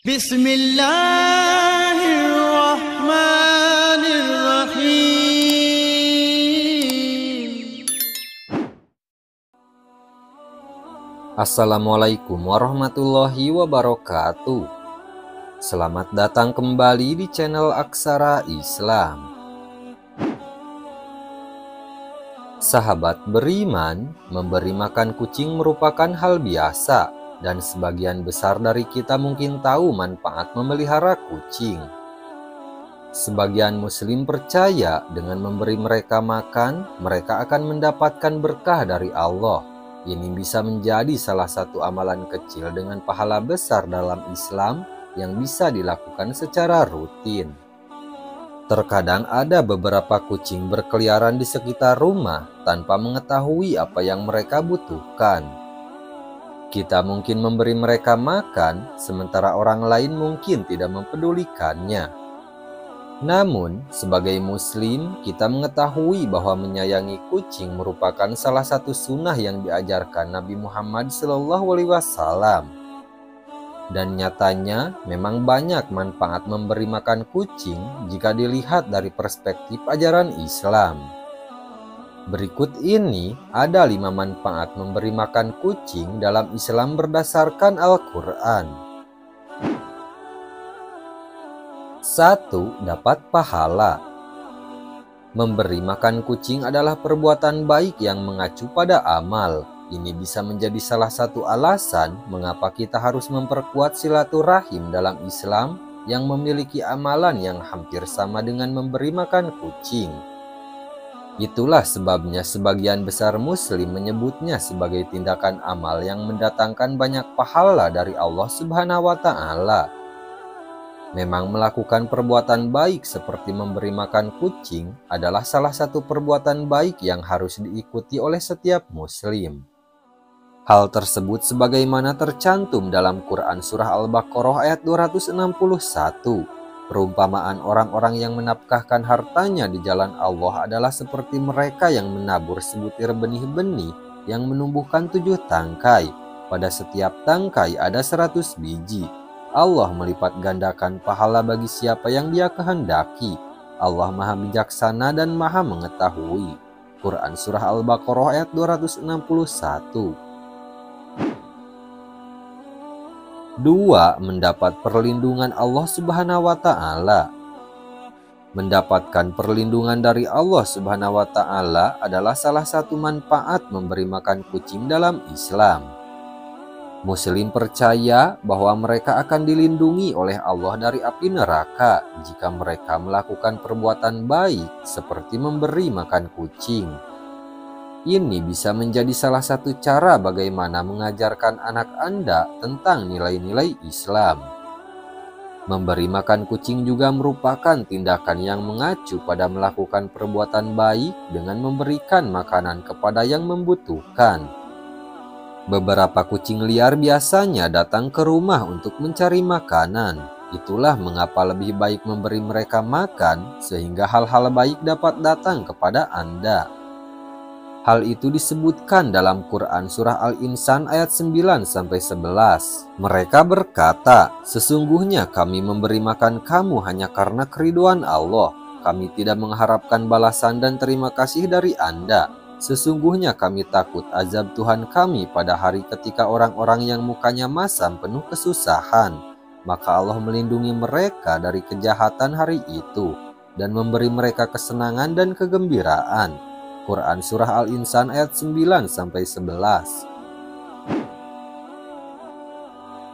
Bismillahirrahmanirrahim. Assalamualaikum warahmatullahi wabarakatuh. Selamat datang kembali di channel Aksara Islam. Sahabat beriman, memberi makan kucing merupakan hal biasa dan sebagian besar dari kita mungkin tahu manfaat memelihara kucing. Sebagian muslim percaya dengan memberi mereka makan, mereka akan mendapatkan berkah dari Allah. Ini bisa menjadi salah satu amalan kecil dengan pahala besar dalam Islam yang bisa dilakukan secara rutin. Terkadang ada beberapa kucing berkeliaran di sekitar rumah tanpa mengetahui apa yang mereka butuhkan. Kita mungkin memberi mereka makan, sementara orang lain mungkin tidak mempedulikannya. Namun, sebagai muslim, kita mengetahui bahwa menyayangi kucing merupakan salah satu sunnah yang diajarkan Nabi Muhammad SAW. Dan nyatanya, memang banyak manfaat memberi makan kucing jika dilihat dari perspektif ajaran Islam. Berikut ini ada 5 manfaat memberi makan kucing dalam Islam berdasarkan Al-Quran. 1. Dapat pahala. Memberi makan kucing adalah perbuatan baik yang mengacu pada amal. Ini bisa menjadi salah satu alasan mengapa kita harus memperkuat silaturahim dalam Islam yang memiliki amalan yang hampir sama dengan memberi makan kucing. Itulah sebabnya sebagian besar muslim menyebutnya sebagai tindakan amal yang mendatangkan banyak pahala dari Allah Subhanahu wa Ta'ala. Memang melakukan perbuatan baik seperti memberi makan kucing adalah salah satu perbuatan baik yang harus diikuti oleh setiap muslim. Hal tersebut sebagaimana tercantum dalam Quran Surah Al-Baqarah ayat 261. Perumpamaan orang-orang yang menafkahkan hartanya di jalan Allah adalah seperti mereka yang menabur sebutir benih-benih yang menumbuhkan 7 tangkai. Pada setiap tangkai ada 100 biji. Allah melipat gandakan pahala bagi siapa yang Dia kehendaki. Allah Maha Bijaksana dan Maha Mengetahui. Quran Surah Al-Baqarah ayat 261. 2. Mendapat perlindungan Allah Subhanahu wa Ta'ala. Mendapatkan perlindungan dari Allah Subhanahu wa Ta'ala adalah salah satu manfaat memberi makan kucing dalam Islam. Muslim percaya bahwa mereka akan dilindungi oleh Allah dari api neraka jika mereka melakukan perbuatan baik seperti memberi makan kucing. Ini bisa menjadi salah satu cara bagaimana mengajarkan anak Anda tentang nilai-nilai Islam. Memberi makan kucing juga merupakan tindakan yang mengacu pada melakukan perbuatan baik dengan memberikan makanan kepada yang membutuhkan. Beberapa kucing liar biasanya datang ke rumah untuk mencari makanan. Itulah mengapa lebih baik memberi mereka makan sehingga hal-hal baik dapat datang kepada Anda. Hal itu disebutkan dalam Quran Surah Al-Insan ayat 9-11. Mereka berkata, sesungguhnya kami memberi makan kamu hanya karena keriduan Allah. Kami tidak mengharapkan balasan dan terima kasih dari Anda. Sesungguhnya kami takut azab Tuhan kami pada hari ketika orang-orang yang mukanya masam penuh kesusahan. Maka Allah melindungi mereka dari kejahatan hari itu dan memberi mereka kesenangan dan kegembiraan. Quran Surah Al-Insan ayat 9-11.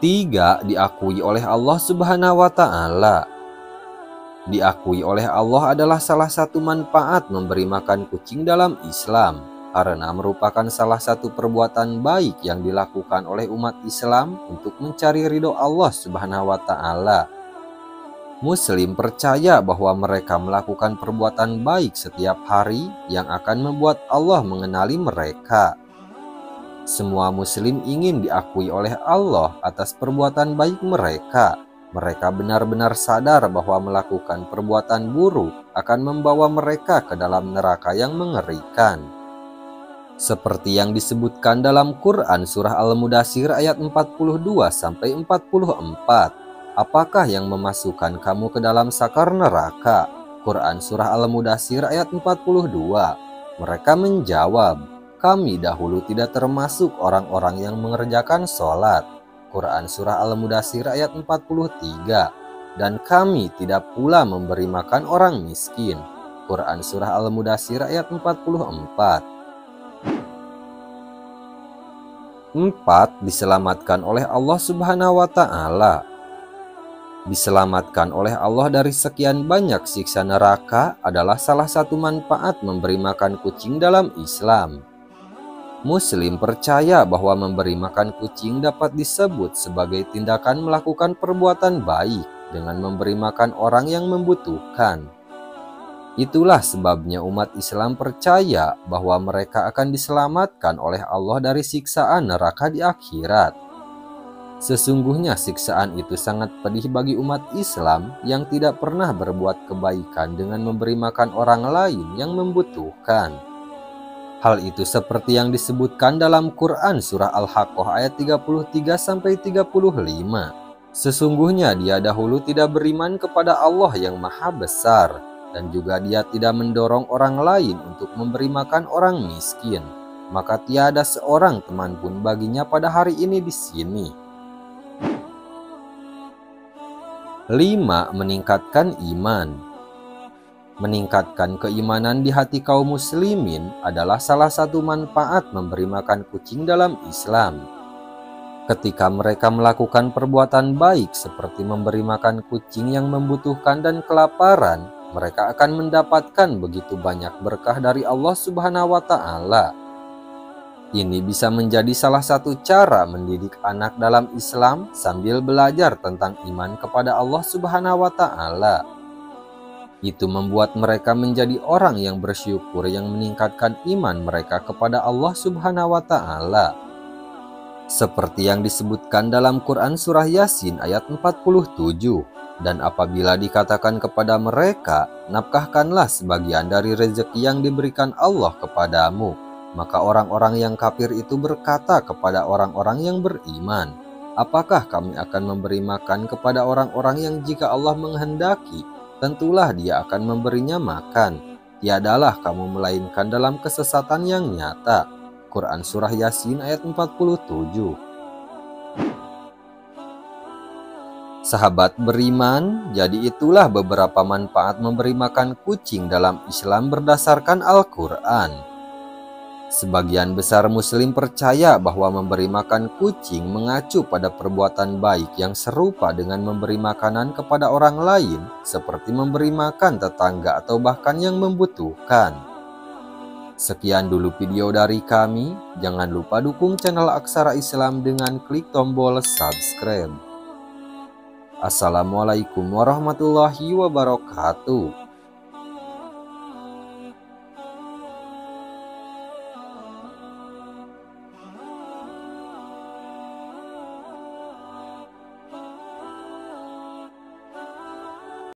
3. Diakui oleh Allah Subhanahu wa Ta'ala. Diakui oleh Allah adalah salah satu manfaat memberi makan kucing dalam Islam, karena merupakan salah satu perbuatan baik yang dilakukan oleh umat Islam untuk mencari ridho Allah Subhanahu wa Ta'ala. Muslim percaya bahwa mereka melakukan perbuatan baik setiap hari yang akan membuat Allah mengenali mereka. Semua muslim ingin diakui oleh Allah atas perbuatan baik mereka. Mereka benar-benar sadar bahwa melakukan perbuatan buruk akan membawa mereka ke dalam neraka yang mengerikan. Seperti yang disebutkan dalam Quran Surah Al-Mudaththir ayat 42-44. apakah yang memasukkan kamu ke dalam sakar neraka? Quran Surah Al-Mudaththir ayat 42. Mereka menjawab, kami dahulu tidak termasuk orang-orang yang mengerjakan sholat. Quran Surah Al-Mudaththir ayat 43. Dan kami tidak pula memberi makan orang miskin. Quran Surah Al-Mudaththir ayat 44. 4. Diselamatkan oleh Allah Subhanahu wa Ta'ala. Diselamatkan oleh Allah dari sekian banyak siksa neraka adalah salah satu manfaat memberi makan kucing dalam Islam. Muslim percaya bahwa memberi makan kucing dapat disebut sebagai tindakan melakukan perbuatan baik dengan memberi makan orang yang membutuhkan. Itulah sebabnya umat Islam percaya bahwa mereka akan diselamatkan oleh Allah dari siksaan neraka di akhirat. Sesungguhnya siksaan itu sangat pedih bagi umat Islam yang tidak pernah berbuat kebaikan dengan memberi makan orang lain yang membutuhkan. Hal itu seperti yang disebutkan dalam Quran Surah Al-Haqqah ayat 33-35. Sesungguhnya dia dahulu tidak beriman kepada Allah yang maha besar, dan juga dia tidak mendorong orang lain untuk memberi makan orang miskin. Maka tiada seorang teman pun baginya pada hari ini di sini. 5. Meningkatkan iman. Meningkatkan keimanan di hati kaum muslimin adalah salah satu manfaat memberi makan kucing dalam Islam. Ketika mereka melakukan perbuatan baik seperti memberi makan kucing yang membutuhkan dan kelaparan, mereka akan mendapatkan begitu banyak berkah dari Allah Subhanahu wa Ta'ala. Ini bisa menjadi salah satu cara mendidik anak dalam Islam sambil belajar tentang iman kepada Allah Subhanahu wa Ta'ala. Itu membuat mereka menjadi orang yang bersyukur yang meningkatkan iman mereka kepada Allah Subhanahu wa Ta'ala. Seperti yang disebutkan dalam Quran Surah Yasin ayat 47. Dan apabila dikatakan kepada mereka, nafkahkanlah sebagian dari rezeki yang diberikan Allah kepadamu, maka orang-orang yang kafir itu berkata kepada orang-orang yang beriman, apakah kami akan memberi makan kepada orang-orang yang jika Allah menghendaki, tentulah dia akan memberinya makan. Tiadalah kamu melainkan dalam kesesatan yang nyata. Quran Surah Yasin ayat 47. Sahabat beriman, jadi itulah beberapa manfaat memberi makan kucing dalam Islam berdasarkan Al-Quran. Sebagian besar muslim percaya bahwa memberi makan kucing mengacu pada perbuatan baik yang serupa dengan memberi makanan kepada orang lain, seperti memberi makan tetangga atau bahkan yang membutuhkan. Sekian dulu video dari kami, jangan lupa dukung channel Aksara Islam dengan klik tombol subscribe. Assalamualaikum warahmatullahi wabarakatuh.